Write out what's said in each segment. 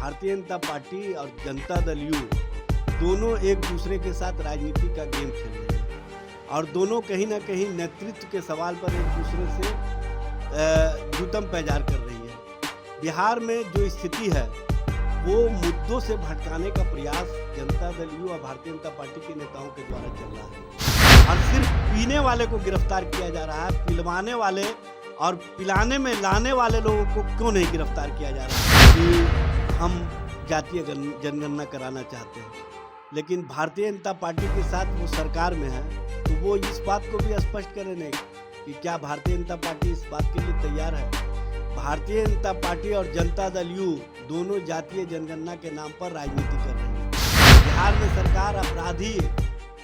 Bharatiya Janata party और Janata Dal you दोनों एक दूसरे के साथ राजनीति का गेम खेल रहे हैं और दोनों कहीं ना कहीं नेतृत्व के सवाल पर एक दूसरे से जूतम पैजार कर रही है। बिहार में जो स्थिति है वो मुद्दों से भटकाने का प्रयास जनता दल यू और भारतीय जनता पार्टी के नेताओं के द्वारा चल रहा है और सिर्फ पीने वाले को गिरफ्तार किया जा रहा है, पिलवाने वाले और पिलाने में लाने वाले लोगों को क्यों नहीं गिरफ्तार किया जा रहा है कि हम जातीय जनगणना कराना चाहते हैं। लेकिन भारतीय जनता पार्टी के साथ वो सरकार में है तो वो इस बात को भी स्पष्ट करे नहीं कि क्या भारतीय जनता पार्टी इस बात के लिए तैयार है। भारतीय जनता पार्टी और जनता दल यू दोनों जातीय जनगणना के नाम पर राजनीति कर रही है। बिहार में सरकार अपराधी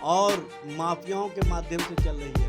और माफियाओं के माध्यम से चल रही है।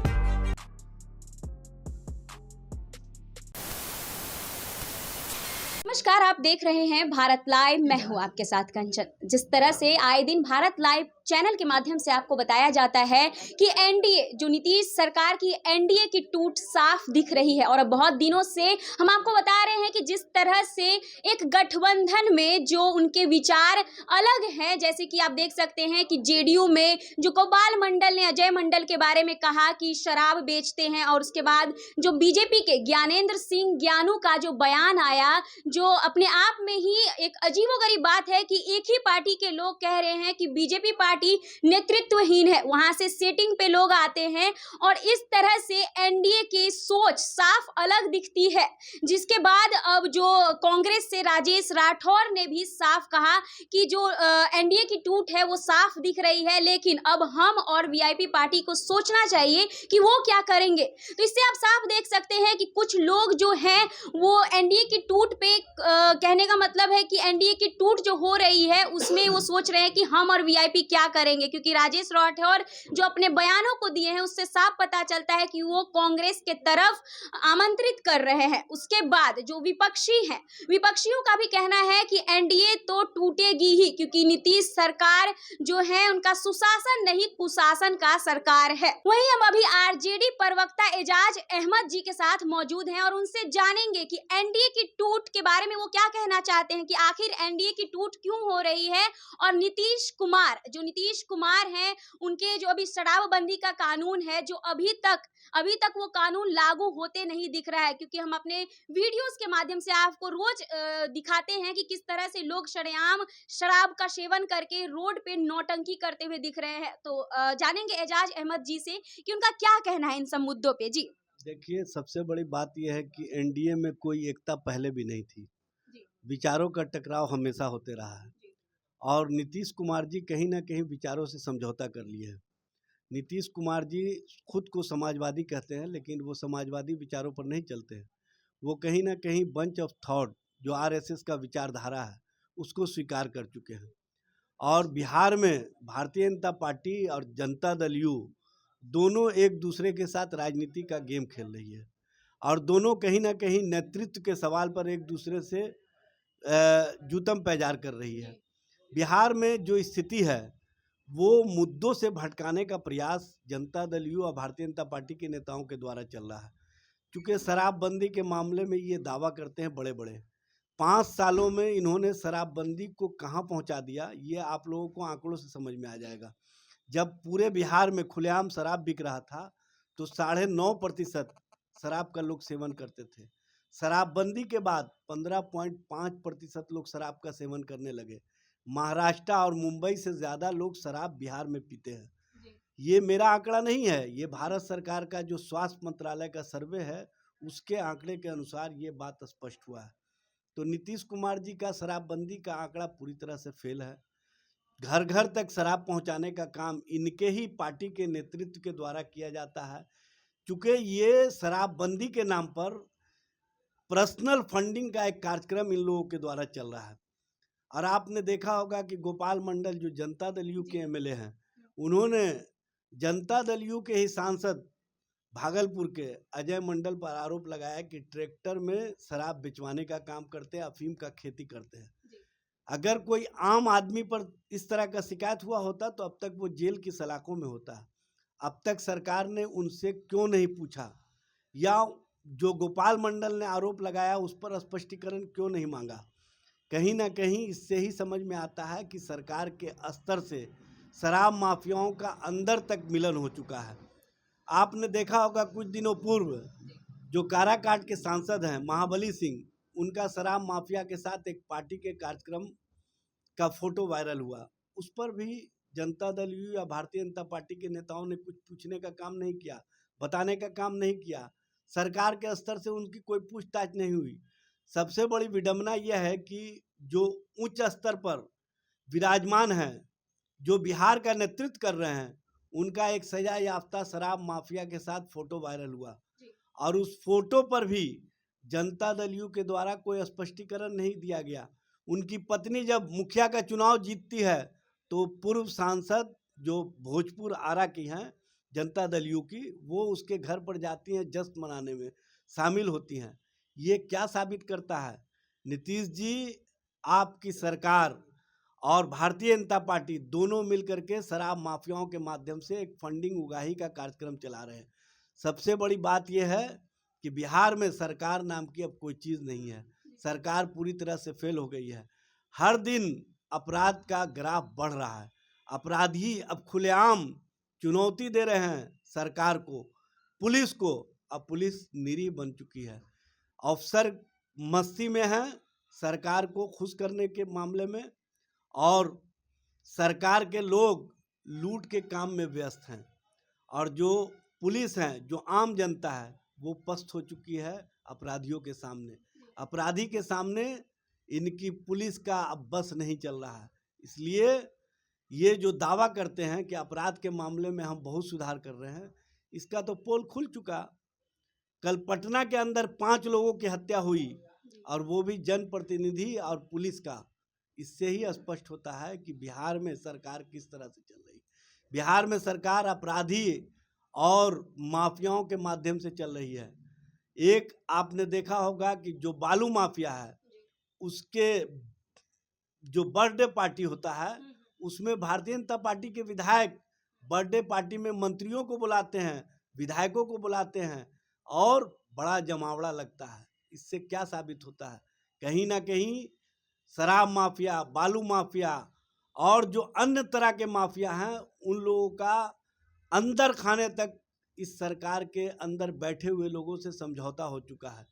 नमस्कार, आप देख रहे हैं भारत लाइव। मैं हूं आपके साथ कंचन। जिस तरह से आए दिन भारत लाइव चैनल के माध्यम से आपको बताया जाता है कि एनडीए जो नीतीश सरकार की एनडीए की टूट साफ दिख रही है और बहुत दिनों से हम आपको बता रहे हैं कि जिस तरह से एक गठबंधन में जो उनके विचार अलग हैं, जैसे कि आप देख सकते हैं कि जेडीयू में जो गोपाल मंडल ने अजय मंडल के बारे में कहा कि शराब बेचते हैं और उसके बाद जो बीजेपी के ज्ञानेंद्र सिंह ज्ञानू का जो बयान आया, जो अपने आप में ही एक अजीबोगरीब बात है कि एक ही पार्टी के लोग कह रहे हैं कि बीजेपी पार्टी नेतृत्वहीन है, वहां से सेटिंग पे लोग आते हैं और इस तरह से एनडीए की सोच साफ अलग दिखती है। जिसके बाद अब जो कांग्रेस से राजेश राठौर ने भी साफ कहा कि जो एनडीए की टूट है वो साफ दिख रही है, लेकिन अब हम और वीआईपी पार्टी को सोचना चाहिए कि वो क्या करेंगे। तो इससे आप साफ देख सकते हैं कि कुछ लोग जो हैं वो एनडीए की टूट पे कहने का मतलब है कि एनडीए की टूट जो हो रही है उसमें वो सोच रहे हैं कि हम और वीआईपी क्या करेंगे, क्योंकि राजेश राठौर जो अपने बयानों को दिए हैं उससे साफ पता चलता है कि वो कांग्रेस के तरफ आमंत्रित कर रहे हैं। उसके बाद जो विपक्षी हैं, विपक्षियों का भी कहना है कि एनडीए तो टूटेगी ही, क्योंकि नीतीश सरकार जो है उनका सुशासन नहीं कुशासन का सरकार है। वहीं हम अभी आरजेडी प्रवक्ता एजाज अहमद जी के साथ मौजूद हैं और उनसे जानेंगे कि एनडीए की टूट के बारे में वो क्या कहना चाहते हैं कि आखिर एनडीए की टूट क्यों हो रही है। और नीतीश कुमार हैं, उनके जो अभी शराबबंदी का कानून है जो अभी तक वो कानून लागू होते नहीं दिख रहा है, क्योंकि हम अपने वीडियोस के माध्यम से आपको रोज दिखाते हैं कि किस तरह से लोग शरेआम शराब का सेवन करके रोड पे नौटंकी करते हुए दिख रहे हैं। तो जानेंगे एजाज अहमद जी से कि उनका क्या कहना है इन सब मुद्दों पे। जी देखिए, सबसे बड़ी बात यह है कि एनडीए में कोई एकता पहले भी नहीं थी। विचारों का टकराव हमेशा होते रहा है और नीतीश कुमार जी कहीं ना कहीं विचारों से समझौता कर लिए हैं। नीतीश कुमार जी खुद को समाजवादी कहते हैं, लेकिन वो समाजवादी विचारों पर नहीं चलते हैं। वो कहीं ना कहीं बंच ऑफ थॉट जो आरएसएस का विचारधारा है उसको स्वीकार कर चुके हैं। और बिहार में भारतीय जनता पार्टी और जनता दल यू दोनों एक दूसरे के साथ राजनीति का गेम खेल रही है और दोनों कहीं ना कहीं नेतृत्व के सवाल पर एक दूसरे से जूतम पैजार कर रही है। बिहार में जो स्थिति है वो मुद्दों से भटकाने का प्रयास जनता दल यू और भारतीय जनता पार्टी के नेताओं के द्वारा चल रहा है। क्योंकि शराबबंदी के मामले में ये दावा करते हैं बड़े बड़े 5 सालों में इन्होंने शराबबंदी को कहां पहुंचा दिया, ये आप लोगों को आंकड़ों से समझ में आ जाएगा। जब पूरे बिहार में खुलेआम शराब बिक रहा था तो 9.5% शराब का लोग सेवन करते थे। शराबबंदी के बाद 15.5% लोग शराब का सेवन करने लगे। महाराष्ट्र और मुंबई से ज़्यादा लोग शराब बिहार में पीते हैं। ये मेरा आंकड़ा नहीं है, ये भारत सरकार का जो स्वास्थ्य मंत्रालय का सर्वे है उसके आंकड़े के अनुसार ये बात स्पष्ट हुआ है। तो नीतीश कुमार जी का शराबबंदी का आंकड़ा पूरी तरह से फेल है। घर घर तक शराब पहुंचाने का काम इनके ही पार्टी के नेतृत्व के द्वारा किया जाता है। क्योंकि ये शराबबंदी के नाम पर पर्सनल फंडिंग का एक कार्यक्रम इन लोगों के द्वारा चल रहा है। और आपने देखा होगा कि गोपाल मंडल जो जनता दल यू के एमएलए हैं, उन्होंने जनता दल यू के ही सांसद भागलपुर के अजय मंडल पर आरोप लगाया कि ट्रैक्टर में शराब बिचवाने का काम करते हैं, अफीम का खेती करते हैं। अगर कोई आम आदमी पर इस तरह का शिकायत हुआ होता तो अब तक वो जेल की सलाखों में होता। अब तक सरकार ने उनसे क्यों नहीं पूछा, या जो गोपाल मंडल ने आरोप लगाया उस पर स्पष्टीकरण क्यों नहीं मांगा। कहीं ना कहीं इससे ही समझ में आता है कि सरकार के स्तर से शराब माफियाओं का अंदर तक मिलन हो चुका है। आपने देखा होगा कुछ दिनों पूर्व जो काराकाट के सांसद हैं महाबली सिंह, उनका शराब माफिया के साथ एक पार्टी के कार्यक्रम का फोटो वायरल हुआ। उस पर भी जनता दल यू या भारतीय जनता पार्टी के नेताओं ने कुछ पूछने का काम नहीं किया, बताने का काम नहीं किया। सरकार के स्तर से उनकी कोई पूछताछ नहीं हुई। सबसे बड़ी विडंबना यह है कि जो उच्च स्तर पर विराजमान हैं, जो बिहार का नेतृत्व कर रहे हैं, उनका एक सजा याफ्ता शराब माफिया के साथ फोटो वायरल हुआ और उस फोटो पर भी जनता दल यू के द्वारा कोई स्पष्टीकरण नहीं दिया गया। उनकी पत्नी जब मुखिया का चुनाव जीतती है तो पूर्व सांसद जो भोजपुर आरा की हैं जनता दल यू की, वो उसके घर पर जाती हैं, जश्न मनाने में शामिल होती हैं। ये क्या साबित करता है? नीतीश जी, आपकी सरकार और भारतीय जनता पार्टी दोनों मिलकर के शराब माफियाओं के माध्यम से एक फंडिंग उगाही का कार्यक्रम चला रहे हैं। सबसे बड़ी बात यह है कि बिहार में सरकार नाम की अब कोई चीज़ नहीं है। सरकार पूरी तरह से फेल हो गई है। हर दिन अपराध का ग्राफ बढ़ रहा है। अपराधी अब खुलेआम चुनौती दे रहे हैं सरकार को, पुलिस को। अब पुलिस निरीह बन चुकी है। अफसर मस्ती में हैं सरकार को खुश करने के मामले में, और सरकार के लोग लूट के काम में व्यस्त हैं, और जो पुलिस हैं, जो आम जनता है, वो पस्त हो चुकी है अपराधियों के सामने। अपराधी के सामने इनकी पुलिस का अब बस नहीं चल रहा है। इसलिए ये जो दावा करते हैं कि अपराध के मामले में हम बहुत सुधार कर रहे हैं, इसका तो पोल खुल चुका। कल पटना के अंदर 5 लोगों की हत्या हुई, और वो भी जनप्रतिनिधि और पुलिस का। इससे ही स्पष्ट होता है कि बिहार में सरकार किस तरह से चल रही है। बिहार में सरकार अपराधी और माफियाओं के माध्यम से चल रही है। एक आपने देखा होगा कि जो बालू माफिया है, उसके जो बर्थडे पार्टी होता है, उसमें भारतीय जनता पार्टी के विधायक बर्थडे पार्टी में मंत्रियों को बुलाते हैं, विधायकों को बुलाते हैं, और बड़ा जमावड़ा लगता है। इससे क्या साबित होता है? कहीं ना कहीं शराब माफिया, बालू माफिया और जो अन्य तरह के माफिया हैं, उन लोगों का अंदर खाने तक इस सरकार के अंदर बैठे हुए लोगों से समझौता हो चुका है।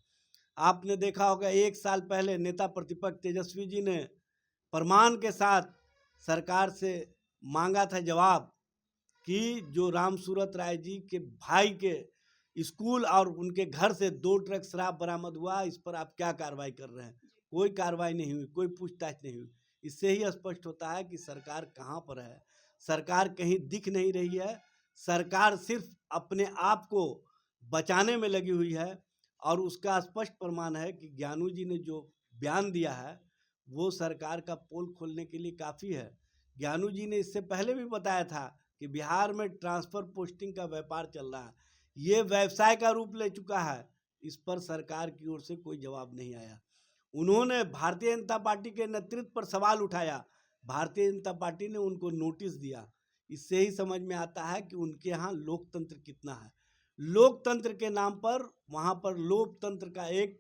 आपने देखा होगा 1 साल पहले नेता प्रतिपक्ष तेजस्वी जी ने प्रमाण के साथ सरकार से मांगा था जवाब कि जो रामसूरत राय जी के भाई के स्कूल और उनके घर से 2 ट्रक शराब बरामद हुआ, इस पर आप क्या कार्रवाई कर रहे हैं? कोई कार्रवाई नहीं हुई, कोई पूछताछ नहीं हुई। इससे ही स्पष्ट होता है कि सरकार कहाँ पर है। सरकार कहीं दिख नहीं रही है। सरकार सिर्फ अपने आप को बचाने में लगी हुई है, और उसका स्पष्ट प्रमाण है कि ज्ञानू जी ने जो बयान दिया है वो सरकार का पोल खोलने के लिए काफ़ी है। ज्ञानू जी ने इससे पहले भी बताया था कि बिहार में ट्रांसफ़र पोस्टिंग का व्यापार चल रहा है, ये व्यवसाय का रूप ले चुका है। इस पर सरकार की ओर से कोई जवाब नहीं आया। उन्होंने भारतीय जनता पार्टी के नेतृत्व पर सवाल उठाया, भारतीय जनता पार्टी ने उनको नोटिस दिया। इससे ही समझ में आता है कि उनके यहाँ लोकतंत्र कितना है। लोकतंत्र के नाम पर वहाँ पर लोकतंत्र का एक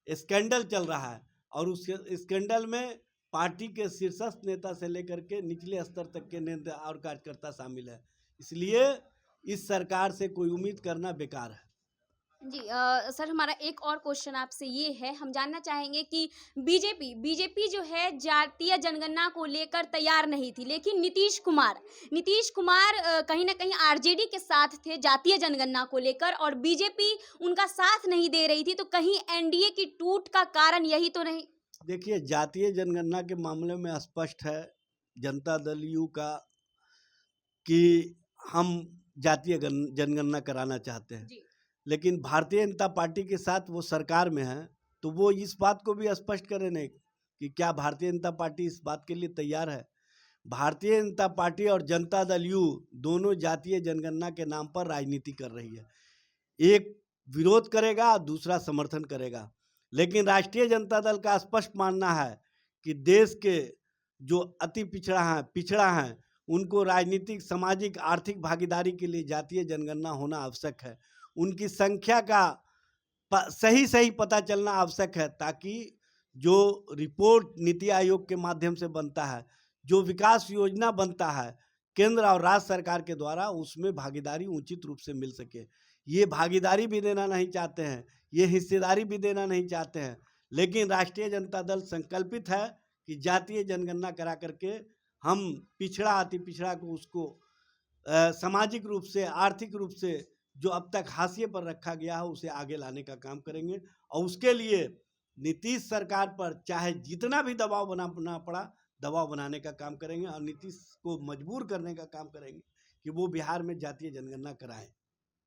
स्कैंडल चल रहा है, और उस स्कैंडल में पार्टी के शीर्षस्थ नेता से लेकर के निचले स्तर तक के नेता और कार्यकर्ता शामिल है। इसलिए इस सरकार से कोई उम्मीद करना बेकार है। जी सर, हमारा एक और क्वेश्चन आपसे ये है, हम जानना चाहेंगे कि बीजेपी जो है जातीय जनगणना को लेकर तैयार नहीं थी, लेकिन नीतीश कुमार कहीं ना कहीं आरजेडी के साथ थे जातीय जनगणना को लेकर, और बीजेपी उनका साथ नहीं दे रही थी। तो कहीं एनडीए की टूट का कारण यही तो नहीं? देखिए, जातीय जनगणना के मामले में स्पष्ट है जनता दल यू का कि हम जातीय जनगणना कराना चाहते हैं, लेकिन भारतीय जनता पार्टी के साथ वो सरकार में है, तो वो इस बात को भी स्पष्ट करें नहीं कि क्या भारतीय जनता पार्टी इस बात के लिए तैयार है। भारतीय जनता पार्टी और जनता दल यू दोनों जातीय जनगणना के नाम पर राजनीति कर रही है। एक विरोध करेगा, दूसरा समर्थन करेगा। लेकिन राष्ट्रीय जनता दल का स्पष्ट मानना है कि देश के जो अति पिछड़ा हैं, उनको राजनीतिक, सामाजिक, आर्थिक भागीदारी के लिए जातीय जनगणना होना आवश्यक है। उनकी संख्या का सही पता चलना आवश्यक है, ताकि जो रिपोर्ट नीति आयोग के माध्यम से बनता है, जो विकास योजना बनता है केंद्र और राज्य सरकार के द्वारा, उसमें भागीदारी उचित रूप से मिल सके। ये भागीदारी भी देना नहीं चाहते हैं, ये हिस्सेदारी भी देना नहीं चाहते हैं, लेकिन राष्ट्रीय जनता दल संकल्पित है कि जातीय जनगणना करा करके हम पिछड़ा अति पिछड़ा को उसको सामाजिक रूप से, आर्थिक रूप से जो अब तक हाशिए पर रखा गया है उसे आगे लाने का काम करेंगे। और उसके लिए नीतीश सरकार पर चाहे जितना भी दबाव बनाना पड़ा, दबाव बनाने का काम करेंगे और नीतीश को मजबूर करने का काम करेंगे कि वो बिहार में जातीय जनगणना कराएं।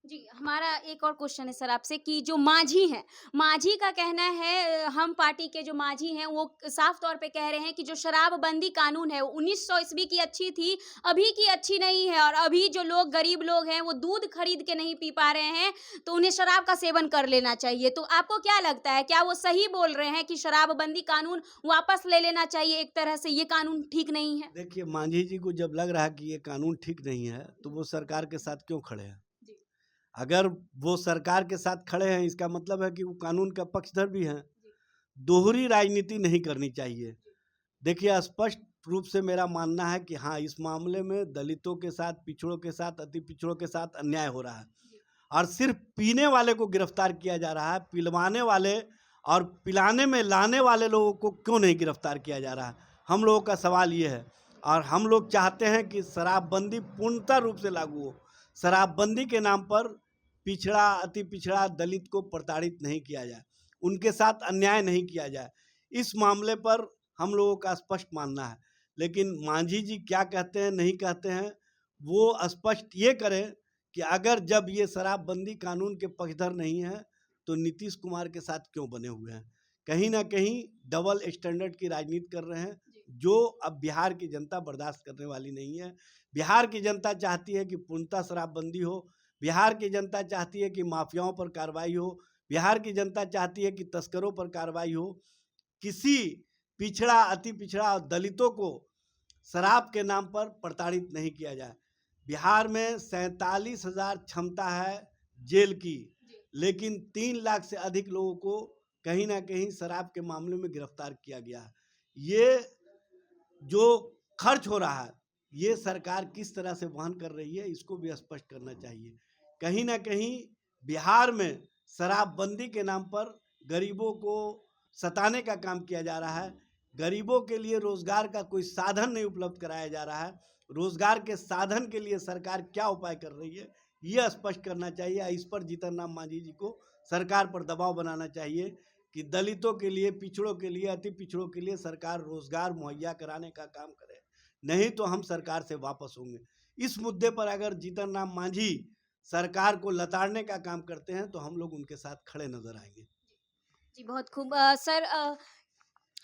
जी, हमारा एक और क्वेश्चन है सर आपसे कि जो मांझी हैं, मांझी का कहना है, हम पार्टी के जो मांझी हैं वो साफ तौर पे कह रहे हैं कि जो शराबबंदी कानून है वो 1900 ईस्वी की अच्छी थी, अभी की अच्छी नहीं है, और अभी जो लोग गरीब लोग हैं वो दूध खरीद के नहीं पी पा रहे हैं तो उन्हें शराब का सेवन कर लेना चाहिए। तो आपको क्या लगता है, क्या वो सही बोल रहे हैं कि शराबबंदी कानून वापस ले लेना चाहिए, एक तरह से ये कानून ठीक नहीं है? देखिए, मांझी जी को जब लग रहा है कि ये कानून ठीक नहीं है तो वो सरकार के साथ क्यों खड़े हैं? अगर वो सरकार के साथ खड़े हैं इसका मतलब है कि वो कानून का पक्षधर भी हैं। दोहरी राजनीति नहीं करनी चाहिए। देखिए, स्पष्ट रूप से मेरा मानना है कि हाँ, इस मामले में दलितों के साथ, पिछड़ों के साथ, अति पिछड़ों के साथ अन्याय हो रहा है और सिर्फ पीने वाले को गिरफ्तार किया जा रहा है, पिलवाने वाले और पिलाने में लाने वाले लोगों को क्यों नहीं गिरफ्तार किया जा रहा है? हम लोगों का सवाल ये है और हम लोग चाहते हैं कि शराबबंदी पूर्णतः रूप से लागू हो। शराबबंदी के नाम पर पिछड़ा, अति पिछड़ा, दलित को प्रताड़ित नहीं किया जाए, उनके साथ अन्याय नहीं किया जाए। इस मामले पर हम लोगों का स्पष्ट मानना है, लेकिन मांझी जी क्या कहते हैं, नहीं कहते हैं, वो स्पष्ट ये करें कि अगर जब ये शराबबंदी कानून के पक्षधर नहीं है तो नीतीश कुमार के साथ क्यों बने हुए हैं? कहीं ना कहीं डबल स्टैंडर्ड की राजनीति कर रहे हैं, जो अब बिहार की जनता बर्दाश्त करने वाली नहीं है। बिहार की जनता चाहती है कि पूर्णतः शराबबंदी हो, बिहार की जनता चाहती है कि माफियाओं पर कार्रवाई हो, बिहार की जनता चाहती है कि तस्करों पर कार्रवाई हो, किसी पिछड़ा, अति पिछड़ा और दलितों को शराब के नाम पर प्रताड़ित नहीं किया जाए। बिहार में 47,000 क्षमता है जेल की, लेकिन 3 लाख से अधिक लोगों को कहीं ना कहीं शराब के मामले में गिरफ्तार किया गया है। ये जो खर्च हो रहा है ये सरकार किस तरह से वहन कर रही है, इसको भी स्पष्ट करना चाहिए। कहीं ना कहीं बिहार में शराबबंदी के नाम पर गरीबों को सताने का काम किया जा रहा है। गरीबों के लिए रोजगार का कोई साधन नहीं उपलब्ध कराया जा रहा है। रोजगार के साधन के लिए सरकार क्या उपाय कर रही है ये स्पष्ट करना चाहिए। इस पर जीतन राम मांझी जी को सरकार पर दबाव बनाना चाहिए कि दलितों के लिए, पिछड़ों के लिए, अति पिछड़ों के लिए सरकार रोजगार मुहैया कराने का काम करे, नहीं तो हम सरकार से वापस होंगे। इस मुद्दे पर अगर जीतन राम मांझी सरकार को लताड़ने का काम करते हैं तो हम लोग उनके साथ खड़े नजर आएंगे। जी, बहुत खूब। सर,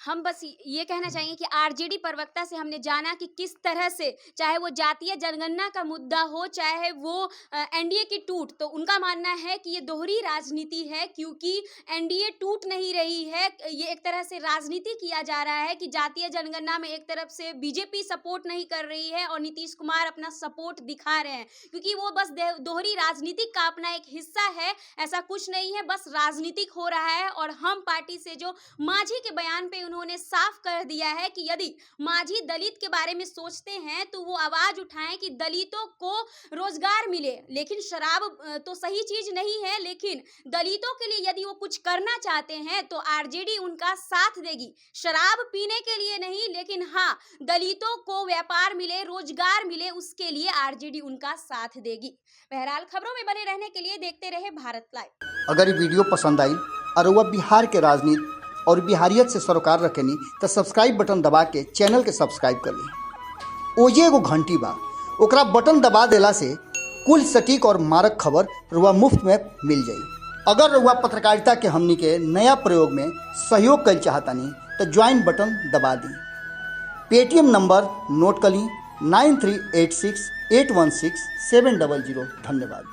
हम बस ये कहना चाहेंगे कि आरजेडी प्रवक्ता से हमने जाना कि किस तरह से, चाहे वो जातीय जनगणना का मुद्दा हो, चाहे वो एनडीए की टूट, तो उनका मानना है कि ये दोहरी राजनीति है, क्योंकि एनडीए टूट नहीं रही है। ये एक तरह से राजनीति किया जा रहा है कि जातीय जनगणना में एक तरफ से बीजेपी सपोर्ट नहीं कर रही है और नीतीश कुमार अपना सपोर्ट दिखा रहे हैं, क्योंकि वो बस दोहरी राजनीति का अपना एक हिस्सा है। ऐसा कुछ नहीं है, बस राजनीतिक हो रहा है। और हम पार्टी से जो मांझी के बयान पे उन्होंने साफ कर दिया है कि यदि मांझी दलित के बारे में सोचते हैं तो वो आवाज उठाएं कि दलितों को रोजगार मिले। लेकिन शराब तो सही चीज नहीं है, लेकिन दलितों के लिए यदि वो कुछ करना चाहते हैं तो आरजेडी उनका साथ देगी। शराब पीने के लिए नहीं, लेकिन हाँ, दलितों को व्यापार मिले, रोजगार मिले, उसके लिए आरजेडी उनका साथ देगी। बहरहाल, खबरों में बने रहने के लिए देखते रहे भारत लाइव। अगर ये वीडियो पसंद आई और वह बिहार के राजनीति और बिहारियत से सरोकार रखेनी तो सब्सक्राइब बटन दबा के चैनल के सब्सक्राइब कर ली। ओजे एगो घंटी बा, ओकरा बटन दबा देला से कुल सटीक और मारक खबर रुआ मुफ्त में मिल जाई। अगर रुआ पत्रकारिता के हमनी के नया प्रयोग में सहयोग कर चाहतानी तो ज्वाइन बटन दबा दी। पेटीएम नंबर नोट कर ली 9386816700। धन्यवाद।